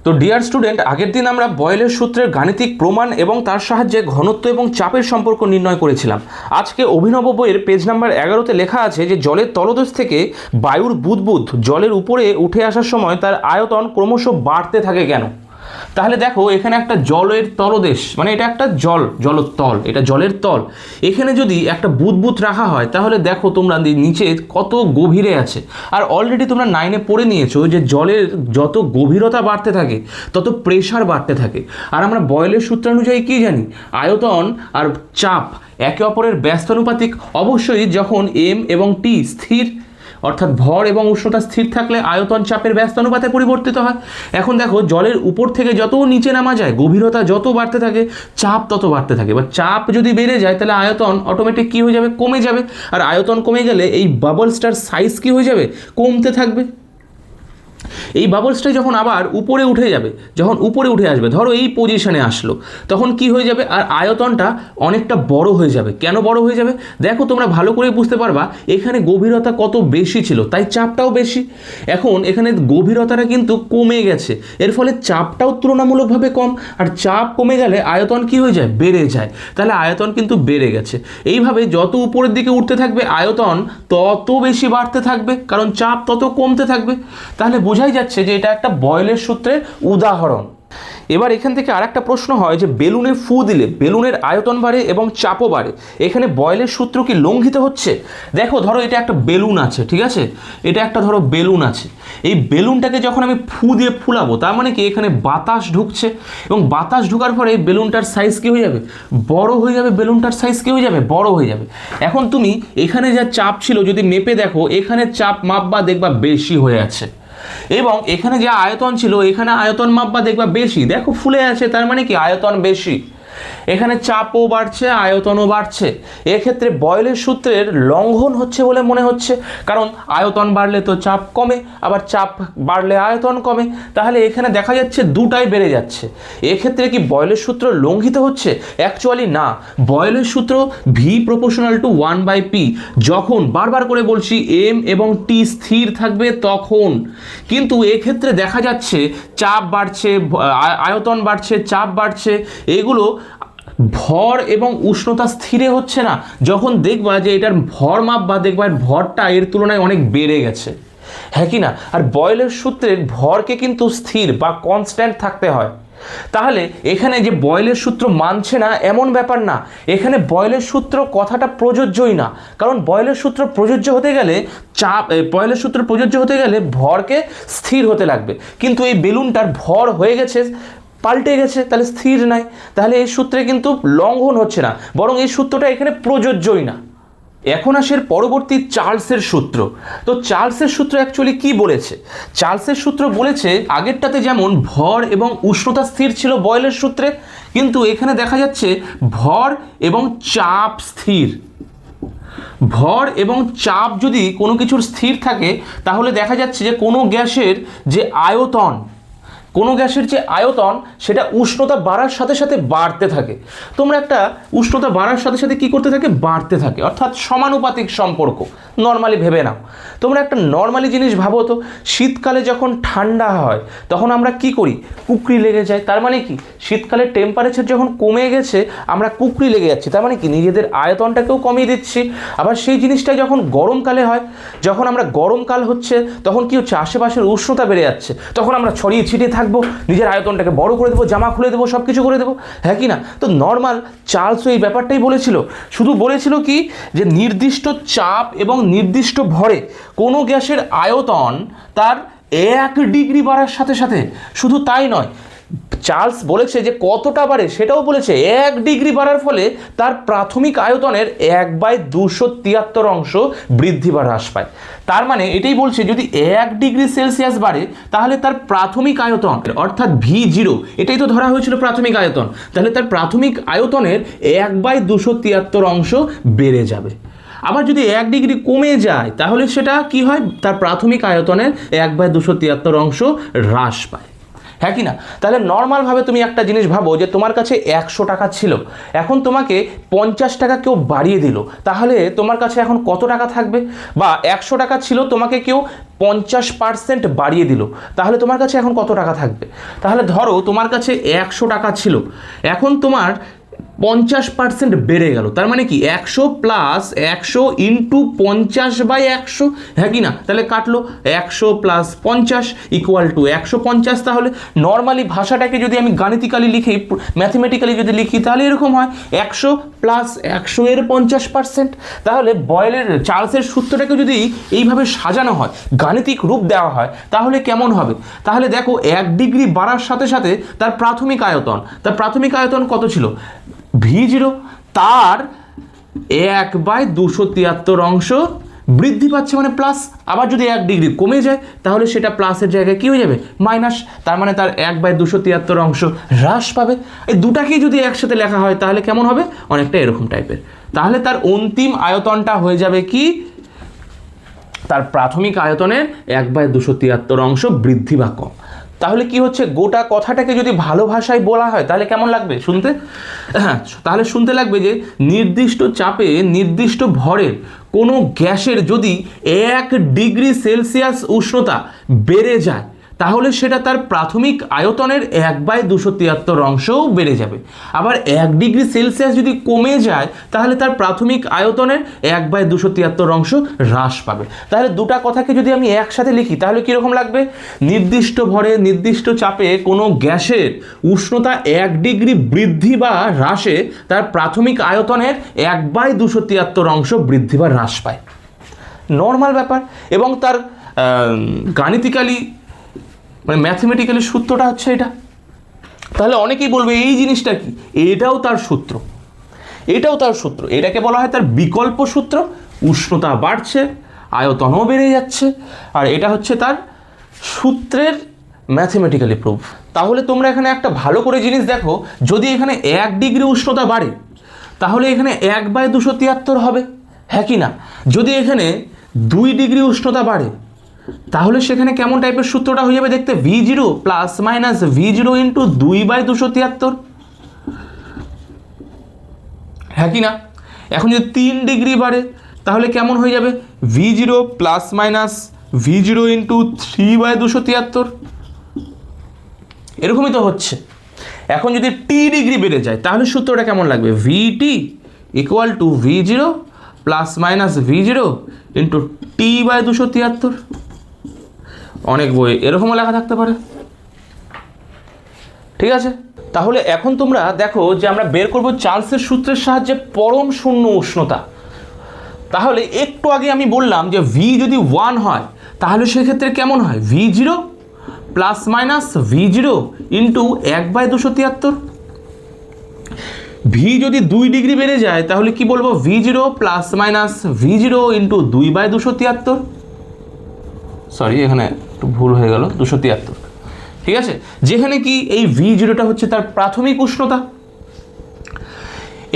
তো dear student, আগের দিন আমরা বয়েলের সূত্রের গাণিতিক প্রমাণ এবং তার সাহায্যে ঘনত্ব এবং চাপের সম্পর্ক নির্ণয় করেছিলাম। আজকে অভিনব বইয়ের পেজ নাম্বার 11-তে লেখা আছে যে জলের তলদেশ থেকে বায়ুর বুদবুদ জলের উপরে উঠে আসার সময় তার আয়তন ক্রমশ বাড়তে থাকে কেন। তাহলে দেখো, এখানে একটা জলের তলদেশ, মানে এটা একটা জলতল, এটা জলের তল। এখানে যদি একটা বুদবুদ রাখা হয় তাহলে দেখো তোমরা নিচে কত গভীরে আছে। আর অলরেডি তোমরা 9-এ পড়ে নিয়েছো যে জলের যত গভীরতা বাড়তে থাকে তত প্রেশার বাড়তে থাকে। আর আমরা বয়েলের সূত্রানুযায়ী কি জানি, আয়তন আর চাপ একে অপরের ব্যস্তানুপাতিক। অবশ্যই যখন এম এবং টি স্থির, অর্থাৎ ভর এবং উষ্ণতা স্থির থাকলে আয়তন চাপের ব্যস্তানুপাতে পরিবর্তিত হয়। এখন দেখো, জলের উপর থেকে যত নিচে নামা যায়, গভীরতা যত বাড়তে থাকে চাপ তত বাড়তে থাকে। এবার চাপ যদি বেড়ে যায় তাহলে আয়তন অটোমেটিক কী হয়ে যাবে, কমে যাবে। আর আয়তন কমে গেলে এই বাবলসটার সাইজ কী হয়ে যাবে, কমতে থাকবে। এই বাবলসটা যখন আবার উপরে উঠে যাবে, যখন উপরে উঠে আসবে, ধরো এই পজিশনে আসলো, তখন কি হয়ে যাবে, আর আয়তনটা অনেকটা বড় হয়ে যাবে। কেন বড় হয়ে যাবে দেখো, তোমরা ভালো করে বুঝতে পারবা। এখানে গভীরতা কত বেশি ছিল তাই চাপটাও বেশি। এখন এখানে গভীরতাটা কিন্তু কমে গেছে, এর ফলে চাপটাও তুলনামূলকভাবে কম। আর চাপ কমে গেলে আয়তন কি হয়ে যায়, বেড়ে যায়। তাহলে আয়তন কিন্তু বেড়ে গেছে। এইভাবে যত উপরের দিকে উঠতে থাকবে আয়তন তত বেশি বাড়তে থাকবে, কারণ চাপ তত কমতে থাকবে। তাহলে বোঝাই যাচ্ছে যে এটা একটা বয়েলের সূত্রের উদাহরণ। এবার এখান থেকে আরেকটা প্রশ্ন হয় যে বেলুনে ফু দিলে বেলুনের আয়তন বাড়ে এবং চাপও বাড়ে, এখানে বয়েলের সূত্র কি লঙ্ঘিত হচ্ছে? দেখো, ধরো এটা একটা বেলুন আছে, ঠিক আছে, এটা একটা ধরো বেলুন আছে। এই বেলুনটাকে যখন আমি ফু দিয়ে ফুলাবো, তার মানে কি এখানে বাতাস ঢুকছে, এবং বাতাস ঢোকার পরে বেলুনটার সাইজ কী হয়ে যাবে, বড় হয়ে যাবে। বেলুনটার সাইজ কী হয়ে যাবে, বড় হয়ে যাবে। এখন তুমি এখানে যা চাপ ছিল যদি মেপে দেখো, এখানে চাপ মাপবা দেখবা বেশি হয়ে আছে, এবং এখানে যে আয়তন ছিল এখানে আয়তন মাপবা দেখবা বেশি। দেখো ফুলে আছে, তার মানে কি আয়তন বেশি। এখানে চাপও বাড়ছে, আয়তনও বাড়ছে। এক্ষেত্রে বয়েলের সূত্রের লঙ্ঘন হচ্ছে বলে মনে হচ্ছে, কারণ আয়তন বাড়লে তো চাপ কমে, আবার চাপ বাড়লে আয়তন কমে। তাহলে এখানে দেখা যাচ্ছে দুটাই বেড়ে যাচ্ছে। এক্ষেত্রে কি বয়েলের সূত্র লঙ্ঘিত হচ্ছে? অ্যাকচুয়ালি না। বয়েলের সূত্র ভি প্রপোর্শনাল টু 1/p, যখন বারবার করে বলছি এম এবং টি স্থির থাকবে তখন। কিন্তু এক্ষেত্রে দেখা যাচ্ছে চাপ বাড়ছে, আয়তন বাড়ছে, চাপ বাড়ছে, এগুলো ভর এবং উষ্ণতা স্থিরে হচ্ছে না। যখন দেখবা যে এটার ভর মাপবা, দেখবা এর ভরটা এর তুলনায় অনেক বেড়ে গেছে, হ্যাঁ কি না? আর বয়েলের সূত্রের ভরকে কিন্তু স্থির বা কনস্ট্যান্ট থাকতে হয়। তাহলে এখানে যে বয়েলের সূত্র মানছে না এমন ব্যাপার না, এখানে বয়েলের সূত্র কথাটা প্রযোজ্যই না। কারণ বয়েলের সূত্র প্রযোজ্য হতে গেলে বয়েলের সূত্র প্রযোজ্য হতে গেলে ভরকে স্থির হতে লাগবে, কিন্তু এই বেলুনটার ভর হয়ে গেছে, পাল্টে গেছে, তাহলে স্থির নাই। তাহলে এই সূত্রে কিন্তু লঙ্ঘন হচ্ছে না, বরং এই সূত্রটা এখানে প্রযোজ্যই না। এখন আসে পরবর্তী চার্লসের সূত্র। তো চার্লসের সূত্র অ্যাকচুয়ালি কি বলেছে? চার্লসের সূত্র বলেছে আগেরটাতে যেমন ভর এবং উষ্ণতা স্থির ছিল বয়েলের সূত্রে, কিন্তু এখানে দেখা যাচ্ছে ভর এবং চাপ স্থির। ভর এবং চাপ যদি কোনো কিছুর স্থির থাকে তাহলে দেখা যাচ্ছে যে কোনো গ্যাসের যে আয়তন সেটা উষ্ণতা বাড়ার সাথে সাথে বাড়তে থাকে। তোমরা একটা উষ্ণতা বাড়ার সাথে সাথে কি করতে থাকে, বাড়তে থাকে, অর্থাৎ সমানুপাতিক সম্পর্ক নর্মালি ভেবে নাও। তোমরা একটা নর্মালি জিনিস ভাবো তো, শীতকালে যখন ঠান্ডা হয় তখন আমরা কি করি, কুকরি লেগে যায়। তার মানে কি শীতকালে টেম্পারেচার যখন কমে গেছে আমরা কুকরি লেগে যাচ্ছি, তার মানে কি নিজেদের আয়তনটাকেও কমিয়ে দিচ্ছি। আবার সেই জিনিসটা যখন গরমকালে হয়, যখন আমরা গরমকাল হচ্ছে তখন কি হচ্ছে, আশেপাশের উষ্ণতা বেড়ে যাচ্ছে, তখন আমরা ছড়িয়ে ছিটিয়ে থাকবো, নিজের আয়তনটাকে বড় করে দেবো, জামা খুলে দেবো, সব কিছু করে দেবো, হ্যাঁ কি না? তো নর্মাল চার্লসও এই ব্যাপারটাই বলেছিল। শুধু বলেছিল কি যে নির্দিষ্ট চাপ এবং নির্দিষ্ট ভরে কোনো গ্যাসের আয়তন তার 1 ডিগ্রি বাড়ার সাথে সাথে, শুধু তাই নয়, চার্লস বলেছে যে কতটা বাড়ে সেটাও বলেছে। 1 ডিগ্রি বাড়ার ফলে তার প্রাথমিক আয়তনের 1/273 অংশ বৃদ্ধি বা হ্রাস পায়। তার মানে এটাই বলছে যদি 1 ডিগ্রি সেলসিয়াস বাড়ে তাহলে তার প্রাথমিক আয়তন, অর্থাৎ V0, এটাই তো ধরা হয়েছিল প্রাথমিক আয়তন, তাহলে তার প্রাথমিক আয়তনের 1/273 অংশ বেড়ে যাবে। আবার যদি 1 ডিগ্রি কমে যায় তাহলে সেটা কি হয়, তার প্রাথমিক আয়তনের 1/273 অংশ হ্রাস পায়। হ্যাঁ কি না? তাহলে নর্মালভাবে তুমি একটা জিনিস ভাবো যে তোমার কাছে 100 টাকা ছিল, এখন তোমাকে 50 টাকা কেউ বাড়িয়ে দিল, তাহলে তোমার কাছে এখন কত টাকা থাকবে? বা 100 টাকা ছিল, তোমাকে কেউ 50% বাড়িয়ে দিল, তাহলে তোমার কাছে এখন কত টাকা থাকবে? তাহলে ধরো তোমার কাছে 100 টাকা ছিল, এখন তোমার 50% বেড়ে গেল, তার মানে কি 100 প্লাস 100 ইন্টু 50/100, হ্যাঁ কি না? তাহলে কাটলো 100 প্লাস 50 ইকুয়াল টু 150। তাহলে নর্মালি ভাষাটাকে যদি আমি গাণিতিক্যালি লিখি, ম্যাথমেটিক্যালি যদি লিখি, তাহলে এরকম হয় 100 প্লাস 100 এর 50%। তাহলে চার্লসের সূত্রটাকে যদি এইভাবে সাজানো হয়, গাণিতিক রূপ দেওয়া হয়, তাহলে কেমন হবে? তাহলে দেখো 1 ডিগ্রি বাড়ার সাথে সাথে তার প্রাথমিক আয়তন কত ছিল? V0, তার 1/273 অংশ বৃদ্ধি পাচ্ছে, মানে প্লাস। আবার যদি 1 ডিগ্রি কমে যায়, তাহলে সেটা প্লাসের জায়গায় কি হয়ে যাবে? মাইনাস। তার মানে তার 1/273 অংশ হ্রাস পাবে। এই দুটাকেই যদি একসাথে লেখা হয়, তাহলে কেমন হবে? অনেকটা এরকম টাইপের। তাহলে তার অন্তিম আয়তনটা হয়ে যাবে কি? তার প্রাথমিক আয়তনের 1/273 অংশ বৃদ্ধি বা কম। তাহলে কি হচ্ছে, গোটা কথাটাকে যদি ভালো ভাষায় বলা হয়, তাহলে কেমন লাগবে শুনতে? হ্যাঁ, তাহলে শুনতে লাগবে যে নির্দিষ্ট চাপে নির্দিষ্ট ভরের কোনো গ্যাসের যদি 1 ডিগ্রি সেলসিয়াস উষ্ণতা বেড়ে যায়, তাহলে সেটা তার প্রাথমিক আয়তনের 1/273 অংশও বেড়ে যাবে। আবার 1 ডিগ্রি সেলসিয়াস যদি কমে যায়, তাহলে তার প্রাথমিক আয়তনের 1/273 অংশ হ্রাস পাবে। তাহলে দুটা কথাকে যদি আমি একসাথে লিখি, তাহলে কীরকম লাগবে? নির্দিষ্ট ভরে নির্দিষ্ট চাপে কোনো গ্যাসের উষ্ণতা 1 ডিগ্রি বৃদ্ধি বা হ্রাসে তার প্রাথমিক আয়তনের 1/273 অংশ বৃদ্ধি বা হ্রাস পায়। নর্মাল ব্যাপার। এবং তার গাণিতিক্যালি মানে ম্যাথমেটিক্যালি সূত্রটা হচ্ছে এটা। তাহলে অনেকেই বলবে এই জিনিসটা কি? এটাও তার সূত্র, এটাকে বলা হয় তার বিকল্প সূত্র। উষ্ণতা বাড়ছে, আয়তনও বেড়ে যাচ্ছে, আর এটা হচ্ছে তার সূত্রের ম্যাথমেটিক্যালি প্রুফ। তাহলে তোমরা এখানে একটা ভালো করে জিনিস দেখো, যদি এখানে 1 ডিগ্রি উষ্ণতা বাড়ে, তাহলে এখানে 1/273 হবে, হ্যাঁ কি না? যদি এখানে 2 ডিগ্রি উষ্ণতা বাড়ে, তাহলে সেখানে কেমন টাইপের সূত্রটা হয়ে যাবে দেখতে? V0 plus minus V0 into 2/273, হ্যাঁ কি না? এখন যদি 3 ডিগ্রি বাড়ে, তাহলে কেমন হয়ে যাবে? V0 plus minus V0 into 3/273, এরকমই তো হচ্ছে। এখন যদি T ডিগ্রি বেড়ে যায়, তাহলে সূত্রটা কেমন লাগবে? VT equal to V0 plus minus V0 into T/273। অনেক বই এরকমও লেখা থাকতে পারে, ঠিক আছে? তাহলে এখন তোমরা দেখো যে আমরা বের করব চার্লসের সূত্রের সাহায্যে পরম শূন্য উষ্ণতা। তাহলে একটু আগে আমি বললাম যে V যদি 1 হয়, তাহলে সেক্ষেত্রে কেমন হয়? V0 plus minus V0 into 1/273। V যদি 2 ডিগ্রি বেড়ে যায়, তাহলে কি বলবো? V0 plus minus V0 into 2/273। Sorry, এখানে একটু ভুল হয়ে গেল, 273, ঠিক আছে? যেখানে কি এই V0টা হচ্ছে তার প্রাথমিক উষ্ণতা।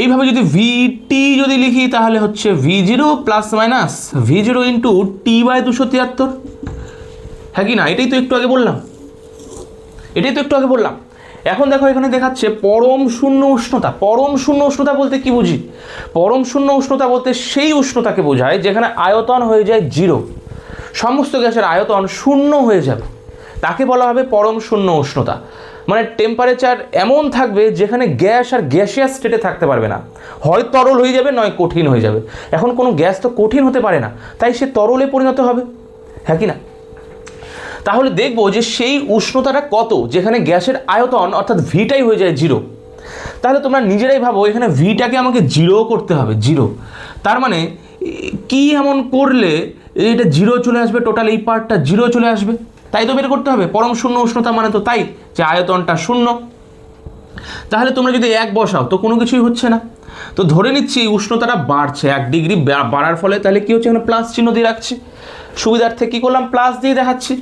এইভাবে যদি VT যদি লিখি, তাহলে হচ্ছে V0 plus minus V0 into T/273, হ্যাঁ কি না? এটাই তো একটু আগে বললাম। এখন দেখো এখানে দেখাচ্ছে পরম শূন্য উষ্ণতা। পরম শূন্য উষ্ণতা বলতে কি বুঝি? পরম শূন্য উষ্ণতা বলতে সেই উষ্ণতাকে বোঝায় যেখানে আয়তন হয়ে যায় 0, সমস্ত গ্যাসের আয়তন শূন্য হয়ে যাবে, তাকে বলা হবে পরম শূন্য উষ্ণতা। মানে টেম্পারেচার এমন থাকবে যেখানে গ্যাস আর গ্যাসিয়াস স্টেটে থাকতে পারবে না, হয় তরল হয়ে যাবে, নয় কঠিন হয়ে যাবে। এখন কোনো গ্যাস তো কঠিন হতে পারে না, তাই সে তরলে পরিণত হবে, হ্যাঁ কি না? তাহলে দেখবো যে সেই উষ্ণতাটা কত যেখানে গ্যাসের আয়তন অর্থাৎ ভিটাই হয়ে যায় 0। তাহলে তোমরা নিজেরাই ভাবো, এখানে ভিটাকে আমাকে 0 করতে হবে, 0। তার মানে কি এমন করলে এটা 0 চলে আসবে? টোটাল এই পার্টটা 0 চলে আসবে, তাই তো বের করতে হবে। পরম শূন্য উষ্ণতা মানে তো তাই যে আয়তনটা 0। তাহলে তোমরা যদি 1 বসাও তো কোনো কিছুই হচ্ছে না। তো ধরে নিচ্ছি উষ্ণতাটা বাড়ছে 1 ডিগ্রি বাড়ার ফলে, তাহলে কি হচ্ছে? এখানে প্লাস চিহ্ন দিয়ে রাখছি, সুবিধার্থে কী করলাম? প্লাস দিয়ে দেখাচ্ছি।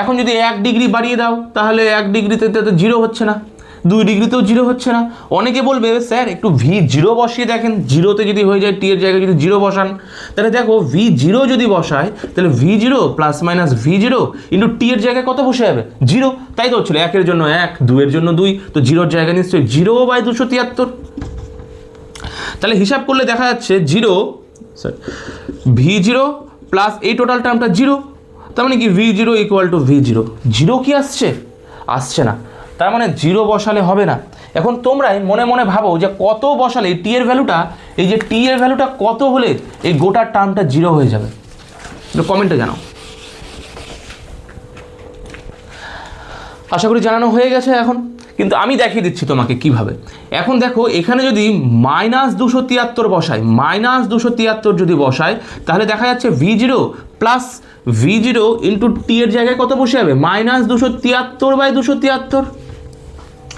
এখন যদি 1 ডিগ্রি বাড়িয়ে দাও, তাহলে 1 ডিগ্রিতে তো 0 হচ্ছে না, 2 ডিগ্রিতেও জিরো হচ্ছে না। অনেকে বলবে স্যার একটু V0 বসিয়ে দেখেন, জিরোতে যদি হয়ে যায় টি এর জায়গায় যদি জিরো বসান, তাহলে দেখো V0 যদি বসায় তাহলে V0 plus minus V0 into T এর জায়গায় কত বসে যাবে? জিরো। তাই তো হচ্ছিল, 1 এর জন্য 1, 2 এর জন্য 2, তো জিরোর জায়গায় নিশ্চয়ই 0/273। তাহলে হিসাব করলে দেখা যাচ্ছে V0 প্লাস এই টোটাল টার্মটা জিরো, তার মানে কি V0 equal to V0, zero কি আসছে? আসছে না, তার মানে জিরো বসালে হবে না। এখন তোমরাই মনে মনে ভাবো যে কত বসালে টি এর ভ্যালুটা, এই যে টি এর ভ্যালুটা কত হলে এই গোটা টার্মটা জিরো হয়ে যাবে, কমেন্টে জানাও। আশা করি জানানো হয়ে গেছে এখন, কিন্তু আমি দেখিয়ে দিচ্ছি তোমাকে কিভাবে। এখন দেখো এখানে যদি -273 বসাই, -273 যদি বসাই, তাহলে দেখা যাচ্ছে V0 plus V0 into T এর জায়গায় কত বসে যাবে? -273/273,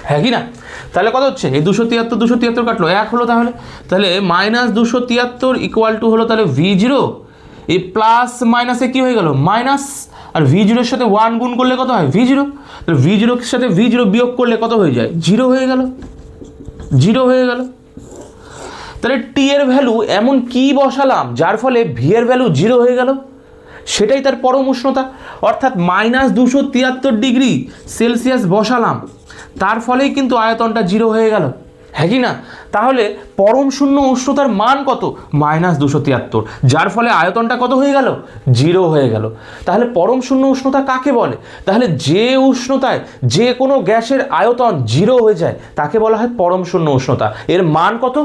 হ্যাঁ কি না? তাহলে কত হচ্ছে? এই 273 কাটলো 1 হলো, তাহলে -273 ইকুয়াল টু হলো তাহলে V0, এই প্লাস মাইনাসে কি হয়ে গেল? মাইনাস, আর V0 এর সাথে 1 গুণ করলে কত হয়? V0, তাহলে V0 এর সাথে V0 বিয়োগ করলে কত হয়ে যায়? জিরো হয়ে গেল, জিরো হয়ে গেল। তাহলে টি এর ভ্যালু এমন কি বসালাম যার ফলে ভি এর ভ্যালু জিরো হয়ে গেল? সেটাই তার পরম উষ্ণতা, অর্থাৎ -273 ডিগ্রি সেলসিয়াস বসালাম, তার ফলেই কিন্তু আয়তনটা জিরো হয়ে গেল, হ্যাঁ কি না? তাহলে পরম শূন্য উষ্ণতার মান কত? -273, যার ফলে আয়তনটা কত হয়ে গেল? জিরো হয়ে গেল। তাহলে পরম শূন্য উষ্ণতা কাকে বলে? তাহলে যে উষ্ণতায় যে কোনো গ্যাসের আয়তন জিরো হয়ে যায় তাকে বলা হয় পরম শূন্য উষ্ণতা। এর মান কত?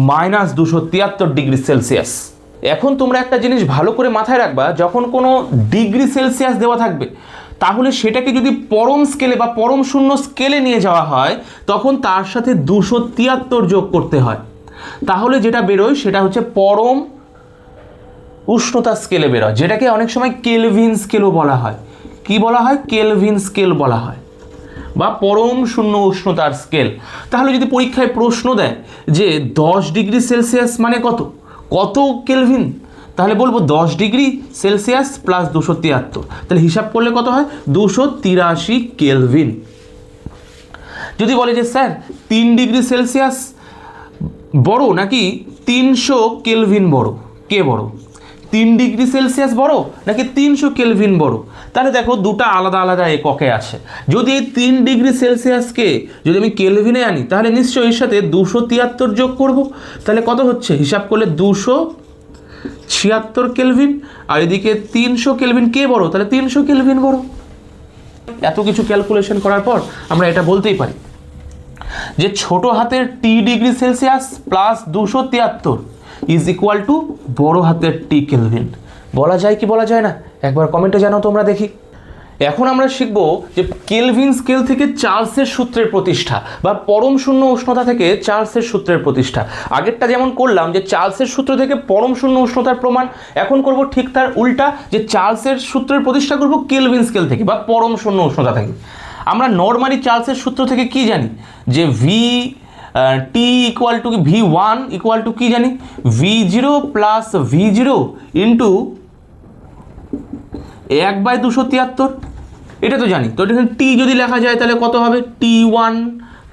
-273 ডিগ্রি সেলসিয়াস। এখন তোমরা একটা জিনিস ভালো করে মাথায় রাখবা, যখন কোনো ডিগ্রি সেলসিয়াস দেওয়া থাকবে তাহলে সেটাকে যদি পরম স্কেলে বা পরম শূন্য স্কেলে নিয়ে যাওয়া হয় তখন তার সাথে 273 যোগ করতে হয়, তাহলে যেটা বেরোয় সেটা হচ্ছে পরম উষ্ণতা স্কেলে বেরোয়, যেটাকে অনেক সময় কেলভিন স্কেলও বলা হয়। কি বলা হয়? কেলভিন স্কেল বলা হয়, বা পরম শূন্য উষ্ণতার স্কেল। তাহলে যদি পরীক্ষায় প্রশ্ন দেয় যে 10 ডিগ্রি সেলসিয়াস মানে কত, কত কেলভিন, তাহলে বলবো 10 ডিগ্রি সেলসিয়াস প্লাস 273, তাহলে হিসাব করলে কত হয়? 283 কেলভিন। যদি বলে যে স্যার 3 ডিগ্রি সেলসিয়াস বড় নাকি 300 কেলভিন বড়, কে বড়? 3 ডিগ্রি সেলসিয়াস বড় নাকি 300 কেলভিন বড়? তাহলে দেখো দুটো আলাদা আলাদা এককে আছে। যদি এই 3 ডিগ্রি সেলসিয়াসকে যদি আমি কেলভিনে আনি তাহলে নিশ্চয়ই এর সাথে 273 যোগ করব, তাহলে কত হচ্ছে? হিসাব করলে 276 কেলভিন, আর এদিকে 300 কেলভিন কে বড়? তাহলে 300 কেলভিন বড়। এত কিছু ক্যালকুলেশন করার পর আমরা এটা বলতেই পারি যে ছোট হাতের টি degree Celsius plus 273 is equal to বড় হাতের টি কেলভিন। বলা যায় কি বলা যায় না? একবার কমেন্টে জানাও তোমরা দেখি। এখন আমরা শিখব যে কেলভিন স্কেল থেকে চার্লসের সূত্রের প্রতিষ্ঠা, বা পরম শূন্য উষ্ণতা থেকে চার্লসের সূত্রের প্রতিষ্ঠা। আগেরটা যেমন করলাম যে চার্লসের সূত্র থেকে পরম শূন্য উষ্ণতার প্রমাণ, এখন করব ঠিক তার উল্টা, যে চার্লসের সূত্রের প্রতিষ্ঠা করব কেলভিন স্কেল থেকে বা পরম শূন্য উষ্ণতা থেকে। আমরা নর্মালি চার্লসের সূত্র থেকে কি জানি? যে T equal to V1 equal to কি জানি? V0 প্লাস V0 ইন্টু 1/273, এটা তো জানি। তো এখানে টি যদি লেখা যায় তাহলে কত হবে? T1,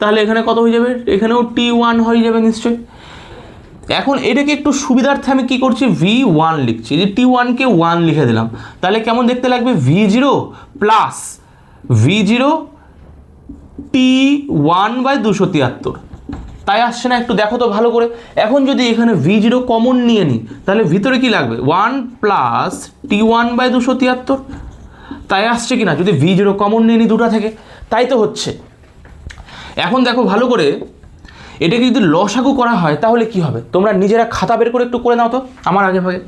তাহলে এখানে কত হয়ে যাবে? এখানেও T1 হয়ে যাবে নিশ্চয়ই। এখন এটাকে একটু সুবিধার্থে আমি কি করছি? V1 লিখছি, যে T1কে 1 লিখে দিলাম, তাহলে কেমন দেখতে লাগবে? V0 প্লাস V0 T1/273, তাই আসছে না? একটু দেখো তো ভালো করে। এখন যদি এখানে V0 কমন নিয়ে নিই তাহলে ভিতরে কি লাগবে? 1 প্লাস T1/273, তাই আসছে কি না? যদি V0 কমন নিয়ে নিই দুটো থেকে, তাই তো হচ্ছে। এখন দেখো ভালো করে, এটাকে যদি লসাগু করা হয় তাহলে কি হবে? তোমরা নিজেরা খাতা বের করে একটু করে নাও তো আমার আগে ভাগে।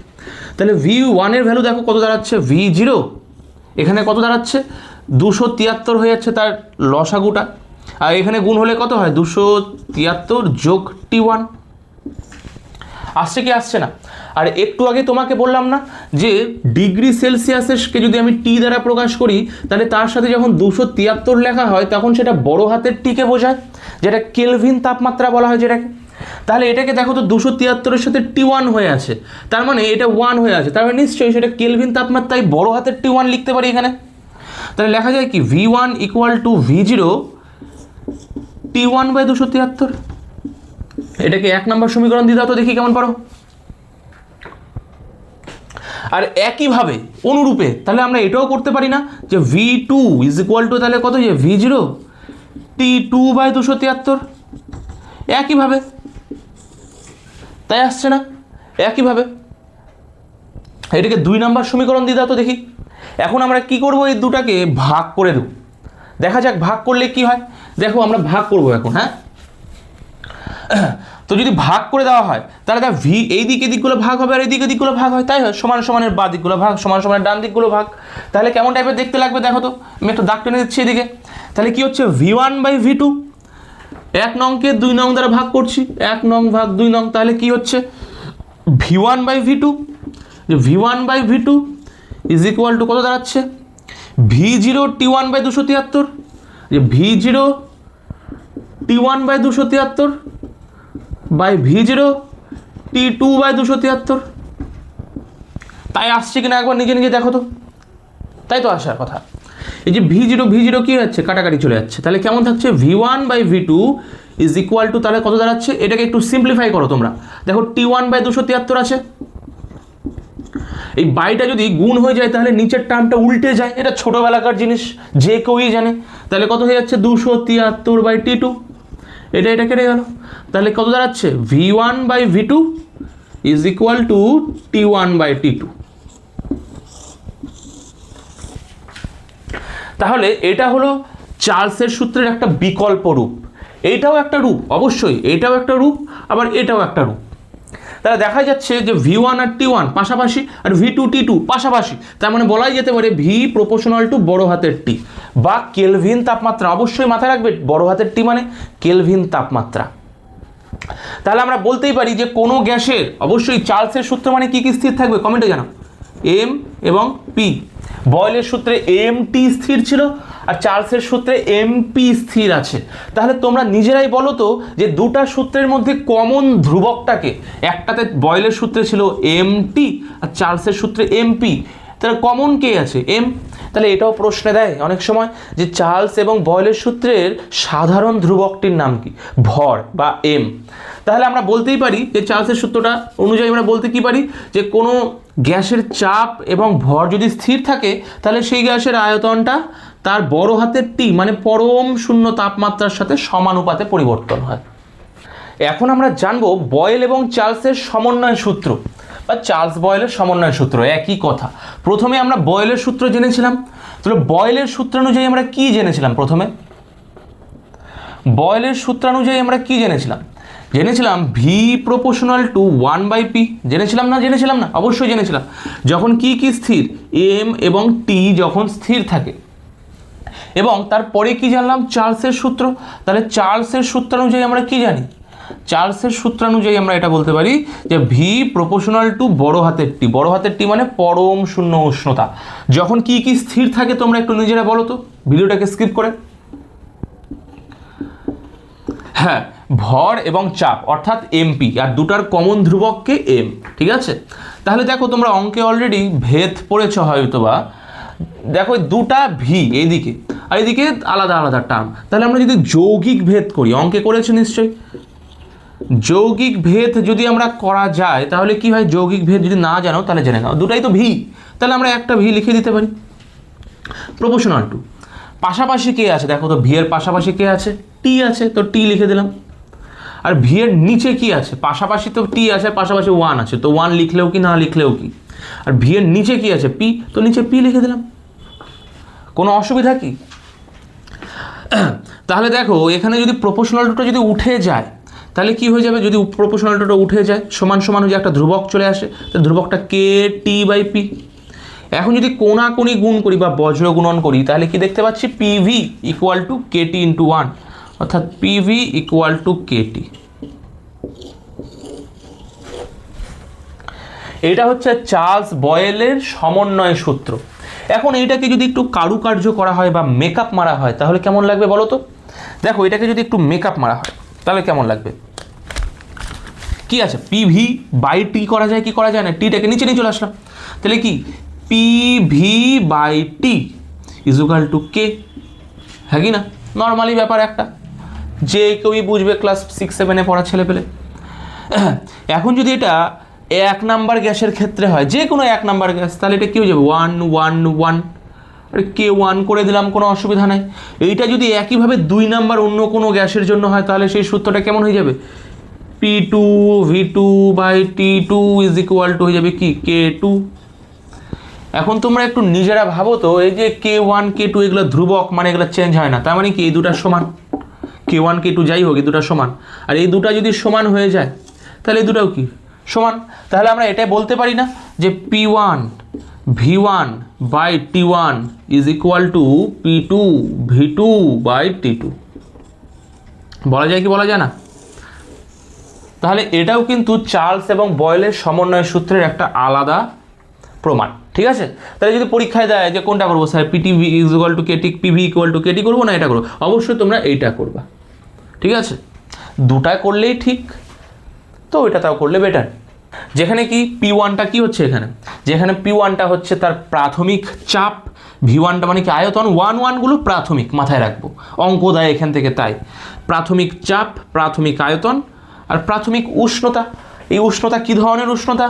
তাহলে V1 এর ভ্যালু দেখো কত দাঁড়াচ্ছে? V0 এখানে কত দাঁড়াচ্ছে? 273 হয়ে যাচ্ছে তার লসাগুটা, আর এখানে গুণ হলে কত হয়? 273 যোগ T1। আসছে কি আসছে না? আর একটু আগে তোমাকে বললাম না যে ডিগ্রি সেলসিয়াসকে যদি আমি টি দ্বারা প্রকাশ করি তাহলে তার সাথে যখন 273 লেখা হয় তখন সেটা বড় হাতের টিকে বোঝায়, যেটা কেলভিন তাপমাত্রা বলা হয় যেটাকে। তাহলে এটাকে দেখো তো 273 সাথে T1 হয়ে আছে, তার মানে এটা 1 হয়ে আছে, তার মানে নিশ্চয়ই সেটা কেলভিন তাপমাত্রায় বড় হাতের T1 লিখতে পারি এখানে। তাহলে লেখা যায় কি? V1 equal two V0 T1/273। এটাকে 1 নম্বর সমীকরণ দিয়ে দাও তো দেখি কেমন পারো। আর একইভাবে অনুরূপে তাহলে আমরা এটাও করতে পারি না যে V2 ইজ ইকুয়াল টু তাহলে কত, যে V0 T2/273। একইভাবে, তাই আসছে না? একইভাবে এটাকে 2 নম্বর সমীকরণ দিয়ে দাও তো দেখি। এখন আমরা কি করব, এই দুটাকে ভাগ করে দেব। দেখা যাক ভাগ করলে কি হয়। দেখো আমরা ভাগ করব এখন। হ্যাঁ, তো যদি ভাগ করে দেওয়া হয় তাহলে দেখ ভি এই দিকে দিকগুলো ভাগ হবে আর এই দিকে দিকগুলো ভাগ হয়, তাই হয়। সমান সমানের বাঁ দিকগুলো ভাগ, সমান সমানের ডান দিকগুলো ভাগ। তাহলে কেমন টাইপের দেখতে লাগবে দেখো তো। আমি একটু দাগ টেনে দিচ্ছি এদিকে। তাহলে কি হচ্ছে, V1/V2, 1 নংকে 2 নং দ্বারা ভাগ করছি, 1 নং ভাগ 2 নং। তাহলে কি হচ্ছে V1/V2, যে V1/V2 ইজ ইকুয়াল টু কত দাঁড়াচ্ছে, V0 T1/273, যে V0 T1/273 by V0 T2/273। তাই আসছে কিনা একবার নিজে নিজে দেখো তো। তাই তো আসার কথা। এই যে V0 কি হচ্ছে, কাটাকাটি চলে যাচ্ছে। তাহলে কেমন থাকছে, V1/V2 ইজ ইকুয়াল টু তাহলে কত দাঁড়াচ্ছে, এটাকে একটু সিম্পলিফাই করো তোমরা। দেখো T1/273 আছে, এই বাইটা যদি গুণ হয়ে যায় তাহলে নিচের টার্মটা উল্টে যায়। এটা ছোটবেলাকার জিনিস, যে কেউই জানে। তাহলে কত হয়ে যাচ্ছে, 273/T2। এটা কেটে গেল। তাহলে কত দাঁড়াচ্ছে, V1/V2 is equal to T1/T2। তাহলে এটা হলো চার্লসের সূত্রের একটা বিকল্প রূপ। এইটাও একটা রূপ, অবশ্যই এটাও একটা রূপ, আবার এটাও একটা রূপ। তাহলে দেখা যাচ্ছে যে V1 আর T1 পাশাপাশি আর V2 T2 পাশাপাশি। তার মানে বলাই যেতে পারে V প্রপোর্শনাল টু বড় হাতের T বা কেলভিন তাপমাত্রা। অবশ্যই মাথায় রাখবে বড় হাতের T মানে কেলভিন তাপমাত্রা। তাহলে আমরা বলতেই পারি যে কোনো গ্যাসের অবশ্যই চার্লসের সূত্র মানে কি কি স্থির থাকবে, কমেন্টে জানাও। M এবং P। বয়েলের সূত্রে MT স্থির ছিল আর চার্লসের সূত্রে MP স্থির আছে। তাহলে তোমরা নিজেরাই বলো তো যে দুটা সূত্রের মধ্যে কমন ধ্রুবকটাকে, একটাতে বয়েলের সূত্রে ছিল MT আর চার্লসের সূত্রে MP, তাহলে কমন কে আছে, M। তাহলে এটাও প্রশ্নে দেয় অনেক সময় যে চার্লস এবং বয়েলের সূত্রের সাধারণ ধ্রুবকটির নাম কি, ভর বা M। তাহলে আমরা বলতেই পারি যে চার্লসের সূত্রটা অনুযায়ী আমরা বলতে কি পারি যে কোনো গ্যাসের চাপ এবং ভর যদি স্থির থাকে তাহলে সেই গ্যাসের আয়তনটা তার বড় হাতের T মানে পরম শূন্য তাপমাত্রার সাথে সমানুপাতে পরিবর্তন হয়। এখন আমরা জানবো বয়েল এবং চার্লসের সমন্বয় সূত্র বা চার্লস বয়েলের সমন্বয় সূত্র, একই কথা। প্রথমে আমরা বয়েলের সূত্র জেনেছিলাম। তাহলে বয়েলের সূত্রানুযায়ী আমরা কি জেনেছিলাম, প্রথমে বয়েলের সূত্রানুযায়ী আমরা কি জেনেছিলাম, V প্রপোর্শনাল টু 1/P। জেনেছিলাম না? অবশ্যই জেনেছিলাম। যখন কি স্থির, M এবং T যখন স্থির থাকে। এবং তারপরে কি জানলাম, চার্লসের সূত্র। তাহলে চার্লসের সূত্রানুযায়ী আমরা কি জানি, চার্লসের সূত্রানুযায়ী আমরা এটা বলতে পারি যে V প্রপোর্শনাল টু বড় হাতের T। বড় হাতের T মানে পরম শূন্য উষ্ণতা। যখন কি স্থির থাকে তোমরা একটু নিজেরা বলো তো, ভিডিওটাকে স্কিপ করে। হ্যাঁ, ভর এবং চাপ অর্থাৎ MP, আর দুটার কমন ধ্রুবককে M। ঠিক আছে। তাহলে দেখো তোমরা অঙ্কে অলরেডি ভেদ পড়েছ হয়তো বা। দেখো দুটা V এইদিকে আর এদিকে আলাদা আলাদা টার্ম। তাহলে আমরা যদি যৌগিক ভেদ করি, অঙ্কে করেছো নিশ্চয়ই, যৌগিক ভেদ যদি আমরা করা যায় তাহলে কি হয়, যৌগিক ভেদ যদি না জানো তাহলে জেনে নাও, দুটাই তো V। তাহলে আমরা একটা V লিখে দিতে পারি প্রপোর্শনাল টু। পাশাপাশি কে আছে দেখো তো, V এর পাশাপাশি কে আছে, T আছে, তো T লিখে দিলাম। আর V এর নিচে কি আছে, পাশাপাশি তো T আছে, পাশাপাশি 1 আছে, তো 1 লিখলেও কি না লিখলেও কি। আর V এর নিচে কি আছে, P, তো নিচে P লিখে দিলাম। কোনো অসুবিধা কি? তাহলে দেখো এখানে যদি প্রপোর্শনাল টুটা যদি উঠে যায় তাহলে কি হয়ে যাবে, যদি প্রপোর্শনাল টুটা উঠে যায় সমান সমান যে একটা ধ্রুবক চলে আসে, তো ধ্রুবকটা KT/P। এখন যদি কোণাকুণি গুণ করি বা বজ্র গুণন করি তাহলে কি দেখতে পাচ্ছি, PV equal to KT into 1, অর্থাৎ PV ইকুয়াল টু KT। এটা হচ্ছে চার্লস বয়েলের সমন্বয় সূত্র। এখন এইটাকে যদি একটু কারুকার্য করা হয় বা মেকআপ মারা হয় তাহলে কেমন লাগবে বলো তো। দেখো এটাকে যদি একটু মেকআপ মারা হয় তাহলে কেমন লাগবে, কি আছে, PV/T করা যায় কি করা যায় না, টিটাকে নিচে নিয়ে চলে আসলাম। তাহলে কি PV/T is equal to K, হ্যাঁ কি না, নর্মালি ব্যাপার একটা। যে কেউই বুঝবে, ক্লাস 6-7 পড়া ছেলে পেলে। এখন যদি এটা 1 নাম্বার গ্যাসের ক্ষেত্রে হয়, যে কোনো 1 নাম্বার গ্যাস, তাহলে এটা কী হয়ে যাবে 1 1 1, আরে K1 করে দিলাম, কোনো অসুবিধা নাই। এইটা যদি একইভাবে 2 নাম্বার অন্য কোনো গ্যাসের জন্য হয়, তাহলে সেই সূত্রটা কেমন হয়ে যাবে, P2V2/T2 ইজ ইকুয়াল টু হয়ে যাবে কি K2। এখন তোমরা একটু নিজেরা ভাবো তো, এই যে K1 K2 এগুলো ধ্রুবক, মানে এগুলো চেঞ্জ হয় না, তার মানে কি এই দুটা সমান, K1 K2 যাই হোক এই দুটা সমান। আর এই দুটা যদি সমান হয়ে যায় তাহলে এই দুটাও কি সমান। তাহলে আমরা এটাই বলতে পারি না যে P1 V1/T1 is equal to P2 V2/T2? বলা যায় কি বলা যায় না? তাহলে এটাও কিন্তু চার্লস এবং বয়েলের সমন্বয় সূত্রের একটা আলাদা প্রমাণ, ঠিক আছে? তাহলে যদি পরীক্ষায় দেয় যে কোনটা করবো sir, PTV is equal to KT, PV equal to KT করবো না এটা করবো, অবশ্যই তোমরা এইটা করবা, ঠিক আছে? দুটা করলেই ঠিক, তো ওইটাও করলে বেটার। যেখানে কি P1টা কি হচ্ছে এখানে, যেখানে P1টা হচ্ছে তার প্রাথমিক চাপ, V1টা মানে কি আয়তন, 1 1 গুলো প্রাথমিক, মাথায় রাখবো, অঙ্ক দেয় এখান থেকে, তাই প্রাথমিক চাপ, প্রাথমিক আয়তন আর প্রাথমিক উষ্ণতা। এই উষ্ণতা কি ধরনের উষ্ণতা,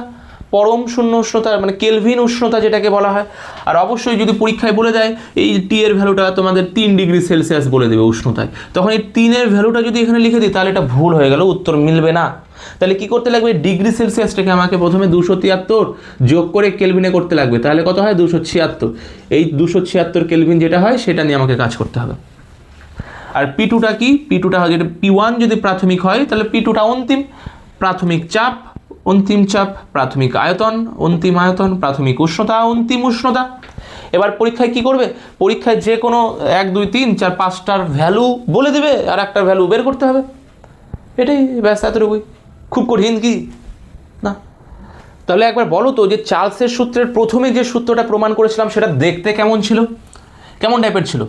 পরম শূন্য উষ্ণতা, মানে কেলভিন উষ্ণতা যেটাকে বলা হয়। আর অবশ্যই যদি পরীক্ষায় বলে দেয় এই টি এর ভ্যালুটা তোমাদের 3 ডিগ্রি সেলসিয়াস বলে দেবে উষ্ণতায়, তখন এই 3-এর ভ্যালুটা যদি এখানে লিখে দিই তাহলে এটা ভুল হয়ে গেল, উত্তর মিলবে না। তাহলে কি করতে লাগবে, ডিগ্রি সেলসিয়াসটাকে আমাকে প্রথমে 273 যোগ করে কেলভিনে করতে লাগবে, তাহলে কত হয় 276। এই 276 কেলভিন যেটা হয় সেটা নিয়ে আমাকে কাজ করতে হবে। আর P2টা কি, P2টা হয় যেটা P1 যদি প্রাথমিক হয় তাহলে P2টা অন্তিম, প্রাথমিক চাপ অন্তিম চাপ, প্রাথমিক আয়তন অন্তিম আয়তন, প্রাথমিক উষ্ণতা অন্তিম উষ্ণতা। এবার পরীক্ষায় কি করবে, পরীক্ষায় যে কোনো 1 2 3 4 5টার ভ্যালু বলে দেবে আর একটা ভ্যালু বের করতে হবে, এটাই ব্যাস, এতটুকুই। খুব কঠিন কি না? তাহলে একবার বলো তো যে চার্লসের সূত্রের প্রথমে যে সূত্রটা প্রমাণ করেছিলাম সেটা দেখতে কেমন ছিল, কেমন টাইপের ছিল?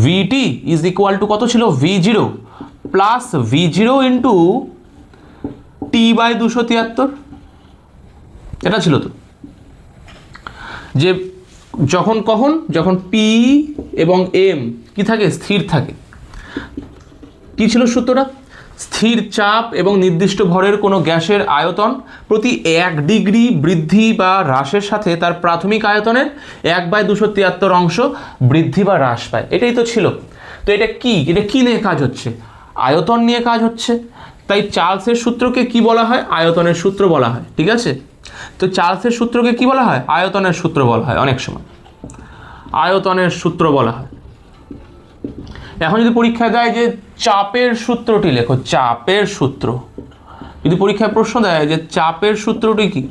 VT ইজ ইকুয়াল টু কত ছিল, V0 plus V0 into T/273, এটা ছিল তো। যে যখন যখন P এবং M কি থাকে, স্থির থাকে। কি ছিল সূত্রটা, স্থির চাপ এবং নির্দিষ্ট ভরের কোনো গ্যাসের আয়তন প্রতি 1 ডিগ্রি বৃদ্ধি বা হ্রাসের সাথে তার প্রাথমিক আয়তনের 1/273 অংশ বৃদ্ধি বা হ্রাস পায়। এটাই তো ছিল। তো এটা কি, এটা কি নিয়ে কাজ হচ্ছে, আয়তন নিয়ে কাজ হচ্ছে। তাই চার্লসের সূত্রকে কি বলা হয়, আয়তনের সূত্র বলা হয়, ঠিক আছে? তো চার্লসের সূত্রকে কি বলা হয়, আয়তনের সূত্র বলা হয়, অনেক সময় আয়তনের সূত্র বলা হয়। এখন যদি পরীক্ষায় দেয় যে চাপের সূত্রটি লেখো, চাপের সূত্র, যদি পরীক্ষায় প্রশ্ন দেয় যে চাপের সূত্রটি কি,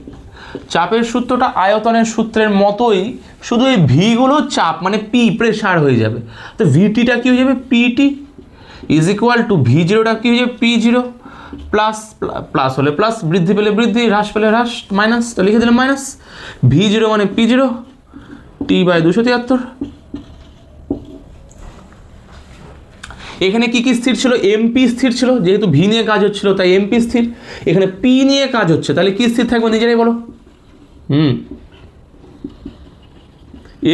চাপের সূত্রটা আয়তনের সূত্রের মতোই, শুধু এই ভিগুলো চাপ মানে পি, প্রেসার হয়ে যাবে। তো ভিটিটা কি হয়ে যাবে, পিটি ইজ ইকুয়াল টু V0টা কি হয়ে যাবে, P0 প্লাস প্লাস হলে প্লাস, বৃদ্ধি পেলে বৃদ্ধি, হ্রাস পেলে হ্রাস, মাইনাস, তো লিখে দিলাম মাইনাস। V0 মানে P0 T/273। এখানে কি কি স্থির ছিল, এমপি স্থির ছিল, যেহেতু ভি নিয়ে কাজ হচ্ছিল তাই এমপি স্থির। এখানে পি নিয়ে কাজ হচ্ছে, তাহলে কি স্থির থাকবে নিজেরাই বলো,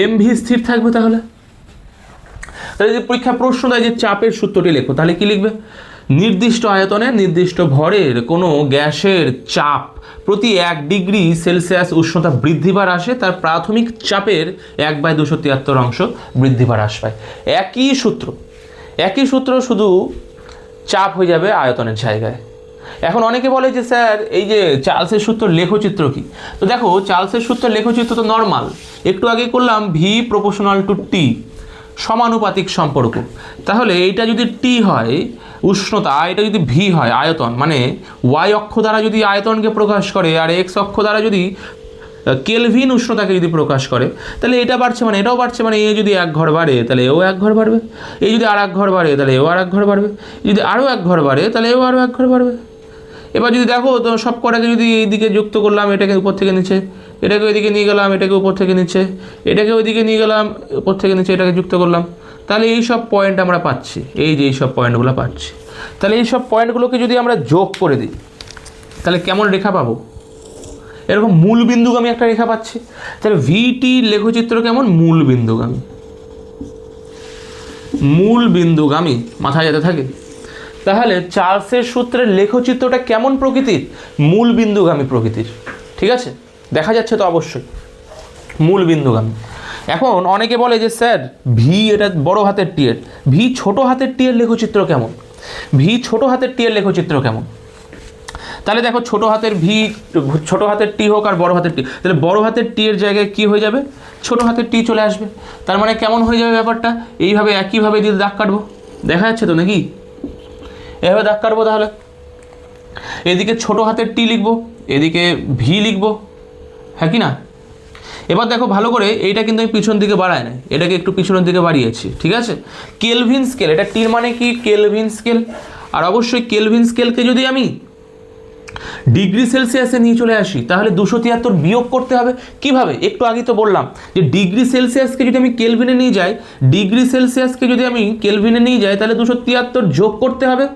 এমভি স্থির থাকবে। তাহলে যদি পরীক্ষা প্রশ্ন দেয় যে চাপের সূত্রটি লেখো, তাহলে কি লিখবে, নির্দিষ্ট আয়তনে নির্দিষ্ট ভরের কোনো গ্যাসের চাপ প্রতি 1 ডিগ্রি সেলসিয়াস উষ্ণতা বৃদ্ধি বা হ্রাসে তার প্রাথমিক চাপের 1/273 অংশ বৃদ্ধি বা হ্রাস পায়। একই সূত্র, শুধু চাপ হয়ে যাবে আয়তনের জায়গায়। এখন অনেকে বলে যে স্যার এই যে চার্লসের সূত্র লেখচিত্র কি, তো দেখো চার্লসের সূত্র লেখচিত্র তো নর্মাল, একটু আগে করলাম ভি প্রপোর্শনাল টু টি, সমানুপাতিক সম্পর্ক। তাহলে এইটা যদি টি হয় উষ্ণতা, এটা যদি ভি হয় আয়তন, মানে ওয়াই অক্ষ দ্বারা যদি আয়তনকে প্রকাশ করে আর এক্স অক্ষ দ্বারা যদি কেলভিন উষ্ণতাকে যদি প্রকাশ করে, তাহলে এটা বাড়ছে মানে এটাও বাড়ছে, মানে এ যদি 1 ঘর বাড়ে তাহলে এও 1 ঘর বাড়বে, এই যদি আর 1 ঘর বাড়ে তাহলে এও আর 1 ঘর বাড়বে, যদি আরও 1 ঘর বাড়ে তাহলে এও আরও 1 ঘর বাড়বে। এবার যদি দেখো তো সব কটাকে যদি এইদিকে যুক্ত করলাম, এটাকে উপর থেকে নিচে, এটাকে ওইদিকে নিয়ে গেলাম, এটাকে উপর থেকে নিচে, এটাকে ওইদিকে নিয়ে গেলাম, উপর থেকে নিচে এটাকে যুক্ত করলাম, তাহলে এই সব পয়েন্ট আমরা পাচ্ছি, এই যে এই সব পয়েন্টগুলো পাচ্ছি। তাহলে এই সব পয়েন্টগুলোকে যদি আমরা যোগ করে দিই তাহলে কেমন রেখা পাবো, এরকম মূল বিন্দুগামী একটা রেখা পাচ্ছি। তাহলে ভিটি লেখচিত্র কেমন, মূল বিন্দুগামী, মাথায় যেতে থাকে। তাহলে চার্লসের সূত্রের লেখচিত্রটা কেমন প্রকৃতির? মূল বিন্দুগামী প্রকৃতির। ঠিক আছে, দেখা যাচ্ছে তো অবশ্যই মূল বিন্দুগামী। এখন অনেকে বলে যে স্যার ভি এটা বড় হাতের টি এর, ভি ছোট হাতের টি এর লেখচিত্র কেমন? ভি ছোট হাতের টি এর লেখচিত্র কেমন? তাহলে দেখো ছোট হাতের ভি, ছোট হাতের টি হোক আর বড় হাতের টি, তাহলে বড় হাতের টি এর জায়গায় কি হয়ে যাবে? ছোট হাতের টি চলে আসবে। তার মানে কেমন হয়ে যাবে ব্যাপারটা? এইভাবে একইভাবে যদি দাগ কাটবো, দেখা যাচ্ছে তো নাকি? এভাবে দাগ কাটবো, তাহলে এদিকে ছোট হাতের টি লিখবো, এদিকে ভি লিখবো, হ্যাঁ কি না? এবার দেখো ভালো করে, এইটা কিন্তু আমি পিছন দিকে বাড়াই না, এটাকে একটু পিছনের দিকে বাড়িয়েছি। ঠিক আছে, কেলভিন স্কেল, এটা টির মানে কি? Kelvin scale. আর অবশ্যই কেলভিন স্কেলকে যদি আমি ডিগ্রি সেলসিয়াসে নিয়ে চলে আসি, তাহলে 273 বিয়োগ করতে হবে। কিভাবে? একটু আগে তো বললাম যে ডিগ্রি সেলসিয়াসকে যদি আমি কেলভিনে নিয়ে যাই, ডিগ্রি সেলসিয়াসকে যদি আমি কেলভিনে নিয়ে যাই, তাহলে 273 যোগ করতে হবে।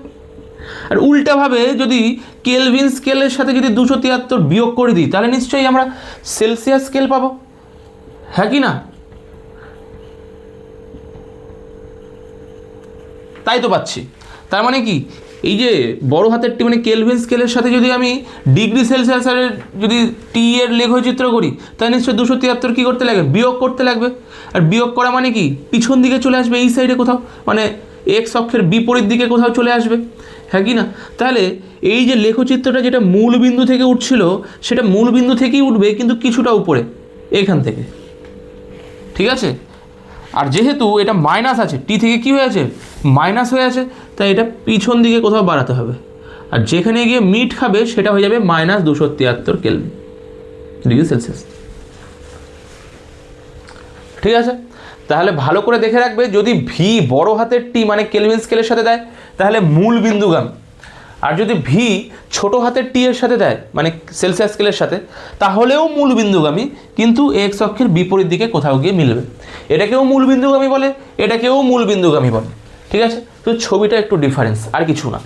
আর উল্টাভাবে যদি কেলভিন স্কেলের সাথে যদি 273 বিয়োগ করে দিই, তাহলে নিশ্চয়ই আমরা সেলসিয়াস স্কেল পাবো, হ্যাঁ কি না? তাই তো পাচ্ছি। তার মানে কি, এই যে বড় হাতের টি মানে কেলভিন স্কেলের সাথে যদি আমি ডিগ্রি সেলসিয়াসের যদি টি এর লেখচিত্র করি, তাহলে নিশ্চয়ই 273 কী করতে লাগবে? বিয়োগ করতে লাগবে। আর বিয়োগ করা মানে কি? পিছন দিকে চলে আসবে, এই সাইডে কোথাও, মানে এক্স অক্ষের বিপরীত দিকে কোথাও চলে আসবে, হ্যাঁ কি না? তাহলে এই যে লেখচিত্রটা যেটা মূল বিন্দু থেকে উঠছিল, সেটা মূল বিন্দু থেকেই উঠবে, কিন্তু কিছুটা উপরে, এখান থেকে। ঠিক আছে, আর যেহেতু এটা মাইনাস আছে, টি থেকে কি হয়ে আছে? মাইনাস হয়ে আছে, তাই এটা পিছন দিকে কোথাও বাড়াতে হবে। আর যেখানে গিয়ে মিট খাবে সেটা হয়ে যাবে -273 কেলভিন ডিগ্রি সেলসিয়াস। ঠিক আছে, তাহলে ভালো করে দেখে রাখবে, যদি ভি বড় হাতের টি মানে কেলভিন স্কেলের সাথে দেয়, তাহলে মূল বিন্দুগামী। আর যদি ভি ছোট হাতের টি এর সাথে দেয় মানে সেলসিয়াস স্কেলের সাথে, তাহলেও মূল বিন্দুগামী, কিন্তু এক্স অক্ষের বিপরীত দিকে কোথাও গিয়ে মিলবে। এটাকেও মূল বিন্দুগামী বলে, এটাকেও মূল বিন্দুগামী বলে। ঠিক আছে, তো ছবিটা একটু ডিফারেন্স, আর কিছু না।